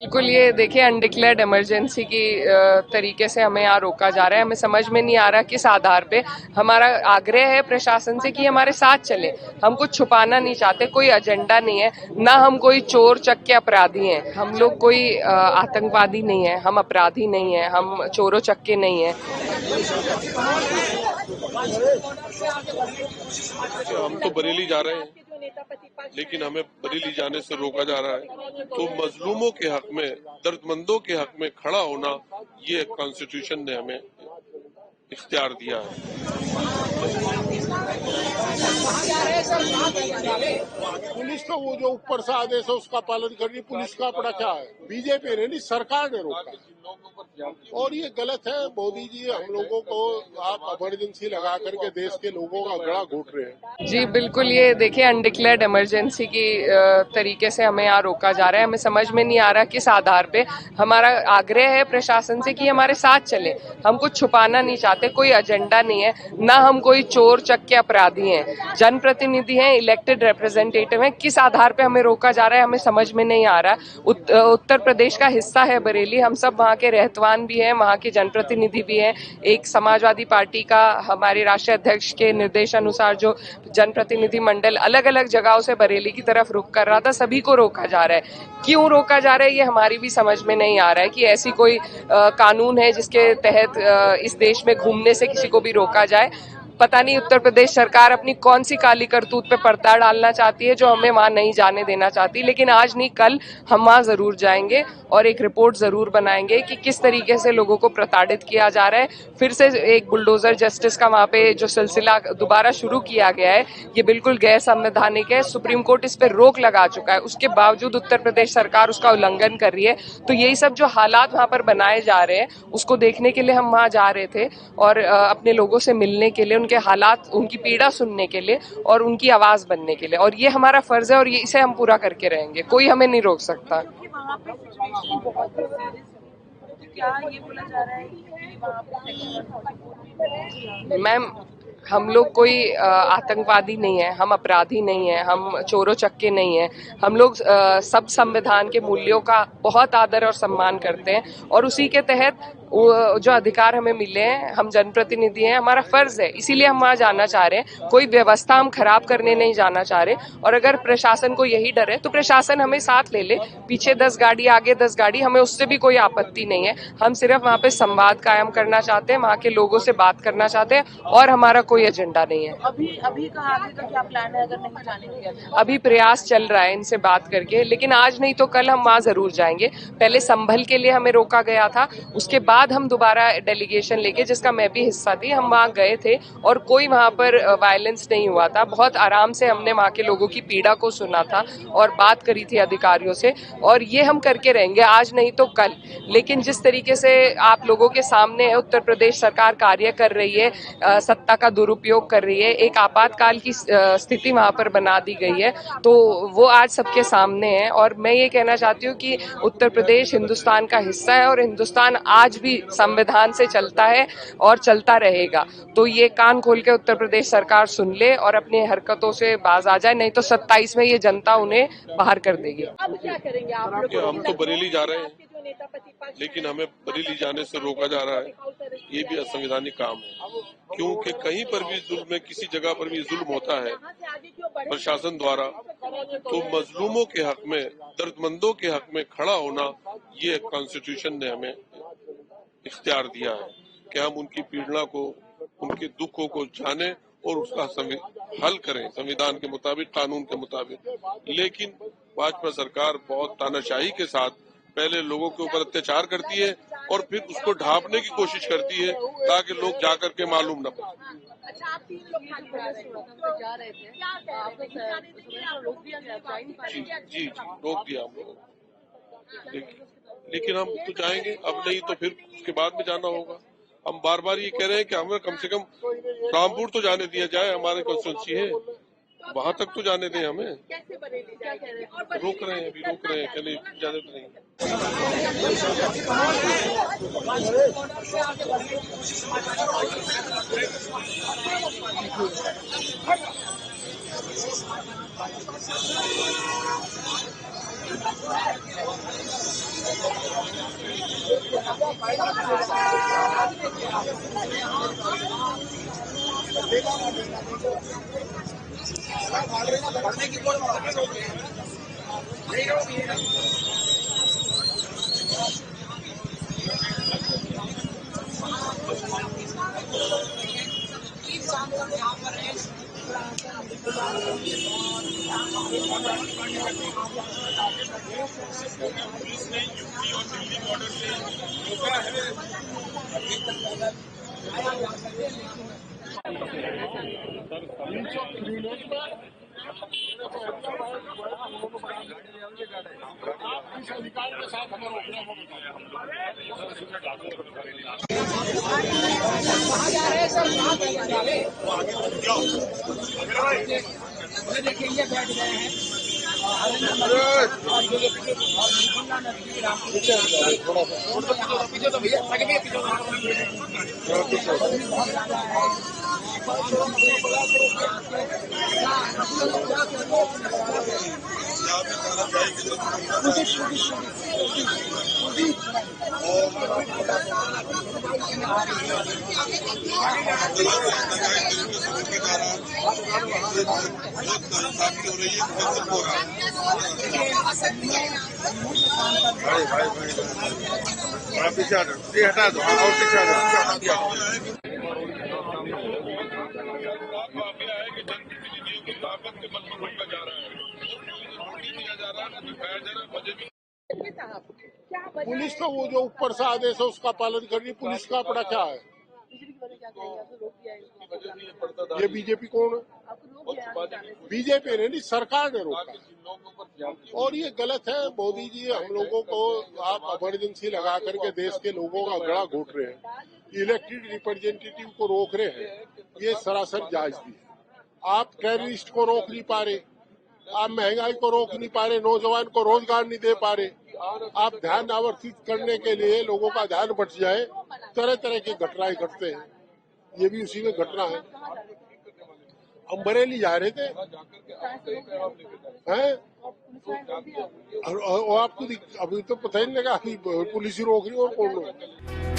बिल्कुल, ये देखिए अनडिक्लेयर्ड इमरजेंसी की तरीके से हमें यहाँ रोका जा रहा है। हमें समझ में नहीं आ रहा किस आधार पे। हमारा आग्रह है प्रशासन से कि हमारे साथ चले। हम कुछ छुपाना नहीं चाहते, कोई एजेंडा नहीं है, ना हम कोई चोर चक्के अपराधी हैं। हम लोग कोई आतंकवादी नहीं है, हम अपराधी नहीं है, हम चोरों चक्के नहीं है। हम तो बरेली जा रहे हैं, लेकिन हमें बरेली जाने से रोका जा रहा है। तो मजलूमों के हक में, दर्दमंदों के हक में खड़ा होना, ये कॉन्स्टिट्यूशन ने हमें इख्तियार दिया है। पुलिस तो वो जो ऊपर से आदेश है उसका पालन कर रही। पुलिस का अपना क्या है? बीजेपी ने नहीं, सरकार ने रोका और ये गलत है। मोदी जी हम लोगों को आप इमरजेंसी लगा करके देश के लोगों का गला घोट रहे हैं। जी बिल्कुल, ये देखिए अनडिक्लेयर्ड इमरजेंसी की तरीके से हमें यहाँ रोका जा रहा है। हमें समझ में नहीं आ रहा किस आधार पे। हमारा आग्रह है प्रशासन से कि हमारे साथ चले। हम कुछ छुपाना नहीं चाहते, कोई एजेंडा नहीं है, ना हम कोई चोर चक्के अपराधी हैं। जनप्रतिनिधि हैं, इलेक्टेड रिप्रेजेंटेटिव हैं। किस आधार पे हमें रोका जा रहा है हमें समझ में नहीं आ रहा। उत्तर प्रदेश का हिस्सा है बरेली, हम सब वहाँ के रहतवान भी हैं, वहाँ के जनप्रतिनिधि भी हैं। एक समाजवादी पार्टी का हमारे राष्ट्रीय अध्यक्ष के निर्देशानुसार जो जनप्रतिनिधि मंडल अलग अलग जगहों से बरेली की तरफ रुख कर रहा था, सभी को रोका जा रहा है। क्यों रोका जा रहा है ये हमारी भी समझ में नहीं आ रहा है कि ऐसी कोई कानून है जिसके तहत इस देश में घूमने से किसी को भी रोका जाए। पता नहीं उत्तर प्रदेश सरकार अपनी कौन सी काली करतूत पे पर्दा डालना चाहती है जो हमें वहां नहीं जाने देना चाहती। लेकिन आज नहीं कल हम वहां जरूर जाएंगे और एक रिपोर्ट जरूर बनाएंगे कि किस तरीके से लोगों को प्रताड़ित किया जा रहा है। फिर से एक बुलडोजर जस्टिस का वहां पे जो सिलसिला दोबारा शुरू किया गया है, ये बिल्कुल गैर संवैधानिक है। सुप्रीम कोर्ट इस पर रोक लगा चुका है, उसके बावजूद उत्तर प्रदेश सरकार उसका उल्लंघन कर रही है। तो यही सब जो हालात वहां पर बनाए जा रहे हैं उसको देखने के लिए हम वहां जा रहे थे और अपने लोगों से मिलने के लिए, उनके हालात, उनकी पीड़ा सुनने के लिए और उनकी आवाज बनने के लिए। और ये हमारा फर्ज है और ये इसे हम पूरा करके रहेंगे, कोई हमें नहीं रोक सकता। मैम, हम लोग कोई आतंकवादी नहीं है, हम अपराधी नहीं है, हम चोरों चक्के नहीं है। हम लोग सब संविधान के मूल्यों का बहुत आदर और सम्मान करते हैं और उसी के तहत जो अधिकार हमें मिले हैं, हम जनप्रतिनिधि हैं, हमारा फर्ज है, इसीलिए हम वहां जाना चाह रहे हैं। कोई व्यवस्था हम खराब करने नहीं जाना चाह रहे। और अगर प्रशासन को यही डर है तो प्रशासन हमें साथ ले ले, पीछे 10 गाड़ी आगे 10 गाड़ी, हमें उससे भी कोई आपत्ति नहीं है। हम सिर्फ वहां पे संवाद कायम करना चाहते हैं, वहां के लोगों से बात करना चाहते हैं और हमारा कोई एजेंडा नहीं है। अभी का आगे का क्या प्लान है अगर नहीं जाने दिया? अभी प्रयास चल रहा है इनसे बात करके, लेकिन आज नहीं तो कल हम वहां जरूर जाएंगे। पहले संभल के लिए हमें रोका गया था, उसके बाद हम दोबारा डेलीगेशन लेके, जिसका मैं भी हिस्सा थी, हम वहां गए थे और कोई वहां पर वायलेंस नहीं हुआ था। बहुत आराम से हमने वहां के लोगों की पीड़ा को सुना था और बात करी थी अधिकारियों से, और ये हम करके रहेंगे आज नहीं तो कल। लेकिन जिस तरीके से आप लोगों के सामने है उत्तर प्रदेश सरकार कार्य कर रही है, सत्ता का दुरुपयोग कर रही है, एक आपातकाल की स्थिति वहां पर बना दी गई है, तो वो आज सबके सामने है। और मैं ये कहना चाहती हूँ कि उत्तर प्रदेश हिंदुस्तान का हिस्सा है और हिंदुस्तान आज भी संविधान से चलता है और चलता रहेगा। तो ये कान खोल के उत्तर प्रदेश सरकार सुन ले और अपनी हरकतों से बाज आ जाए, नहीं तो 27 में ये जनता उन्हें बाहर कर देगी। अब क्या करेंगे आप लोग? हम तो बरेली जा रहे हैं, लेकिन हमें बरेली जाने से रोका जा रहा है। ये भी असंवैधानिक काम है, क्योंकि कहीं पर भी जुल्म में, किसी जगह पर भी जुल्म होता है प्रशासन द्वारा, तो मजलूमों के हक में, दर्दमंदों के हक में खड़ा होना, ये कॉन्स्टिट्यूशन ने हमें इख्तियार दिया है कि हम उनकी पीड़ना को, उनके दुखों को जाने और उसका हल करें संविधान के मुताबिक, कानून के मुताबिक। लेकिन भाजपा सरकार बहुत तानाशाही के साथ पहले लोगों के ऊपर अत्याचार करती है और फिर उसको ढांपने की कोशिश करती है ताकि लोग जाकर के मालूम न पड़े। अच्छा, आप 3 लोग जा रहे थे, रोक दिया गया? जी, रोक दिया हम लोगों को, लेकिन हम तो जाएंगे। अब नहीं तो फिर उसके बाद में जाना होगा। हम बार बार ये कह रहे हैं कि हमें कम से कम रामपुर तो जाने दिया जाए, हमारे कॉन्स्टिट्यूंसी है, वहां तक तो जाने दें हमें। कैसे बनेगी, क्या कह रहे हैं? रोक रहे हैं, अभी रोक रहे हैं, चलिए इजाजत नहीं। इस अधिकार के साथ हमें रोकने को पीछे हटा दो, ये हटा दो और पीछे हटा दिया। मामला है कि जनप्रतिनिधियों की ताकत के बल पर रोका जा रहा है, दिया जा रहा है, दिखाया जा रहा है। मुझे भी पुलिस तो वो जो ऊपर से आदेश है उसका पालन करनी, पुलिस का अपना क्या है? बिजली की वजह क्या कहेंगे? आपने रोक दिया है इसको। ये बीजेपी कौन है? आपको रोक दिया है जाने से। बीजेपी ने नहीं, सरकार ने रोका। और ये गलत है। मोदी जी हम लोगों को आप इमरजेंसी लगा करके देश के लोगों का गला घोट रहे हैं, इलेक्टेड रिप्रेजेंटेटिव को रोक रहे हैं, ये सरासर जायज है। आप टेररिस्ट को रोक नहीं पा रहे, आप महंगाई को रोक नहीं पा रहे, नौजवान को रोजगार नहीं दे पा रहे। आप ध्यान आवर्तित करने के लिए लोगों का ध्यान बट जाए, तरह तरह की घटनाएं घटते हैं। ये भी उसी में घटना है। हम बरेली जा रहे थे हैं, और आपको अभी तो पता ही नहीं लगा, अभी पुलिस ही रोक रही और कौन रोक।